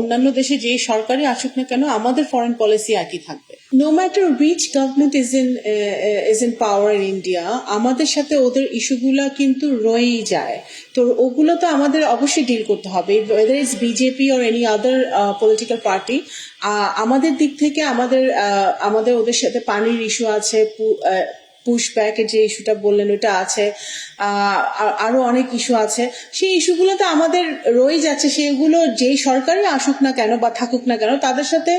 অন্যান্য দেশে যে সরকারই আসুক না কেন আমাদের ফরেন পলিসি একই থাকবে। No matter which government is in power in India, আমাদের সাথে ওদের ইস্যুগুলা কিন্তু রয়েই যায়। তো ওগুলো তো আমাদের অবশ্যই ডিল করতে হবে, weather is BJP or any other political party. আমাদের দিক থেকে আমাদের ওদের সাথে পানির ইস্যু আছে, পুশব্যাকের যে ইস্যুটা বললেন ওটা আছে, আরো অনেক ইস্যু আছে। সেই ইস্যুগুলো তো আমাদের রয়ে যাচ্ছে, সেগুলো যেই সরকারই আসুক না কেন বা থাকুক না কেন তাদের সাথে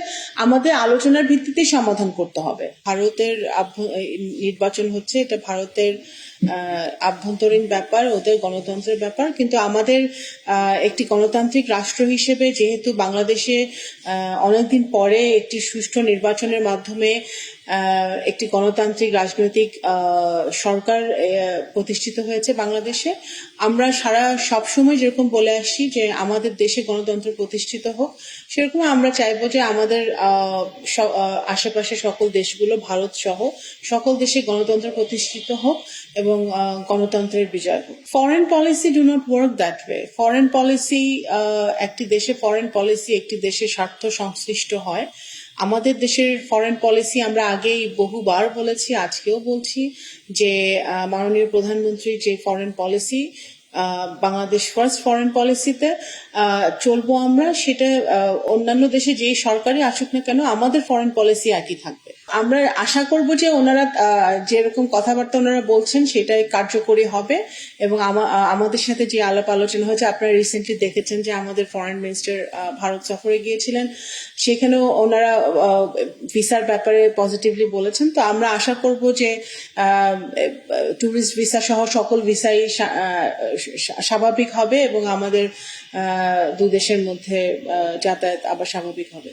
আমাদের আলোচনার ভিত্তিতে সমাধান করতে হবে। ভারতের নির্বাচন হচ্ছে, এটা ভারতের আভ্যন্তরীণ ব্যাপার, ওদের গণতন্ত্রের ব্যাপার। কিন্তু আমাদের একটি গণতান্ত্রিক রাষ্ট্র হিসেবে যেহেতু বাংলাদেশে অনেকদিন পরে একটি সুষ্ঠু নির্বাচনের মাধ্যমে একটি গণতান্ত্রিক রাজনৈতিক সরকার প্রতিষ্ঠিত হয়েছে বাংলাদেশে, আমরা সবসময় যেরকম বলে আসছি যে আমাদের দেশে গণতন্ত্র প্রতিষ্ঠিত হোক, সেরকম আমরা চাইবো যে আমাদের আশেপাশে সকল দেশগুলো, ভারত সহ সকল দেশে গণতন্ত্র প্রতিষ্ঠিত হোক এবং গণতন্ত্রের বিজয় হোক। Foreign policy do not work that way. Foreign policy একটি দেশের স্বার্থ সংশ্লিষ্ট হয়। আমাদের দেশের ফরেন পলিসি আমরা আগেই বহুবার বলেছি, আজকেও বলছি যে মাননীয় প্রধানমন্ত্রীর যে foreign policy, Bangladesh first foreign পলিসিতে চলবো আমরা, সেটা অন্যান্য দেশে যে সরকারই আসুক না কেন আমাদের ফরেন পলিসি একই থাকবে। আমরা আশা করব যে ওনারা যেরকম কথাবার্তা ওনারা বলছেন সেটাই কার্যকরী হবে এবং আমাদের সাথে যে আলাপ আলোচনা হয়েছে, আপনারা রিসেন্টলি দেখেছেন যে আমাদের ফরেন মিনিস্টার ভারত সফরে গিয়েছিলেন, সেখানেও ওনারা ভিসার ব্যাপারে পজিটিভলি বলেছেন। তো আমরা আশা করব যে ট্যুরিস্ট ভিসা সহ সকল ভিসাই স্বাভাবিক হবে এবং আমাদের দুই দেশের মধ্যে যাতায়াত আবার স্বাভাবিক হবে।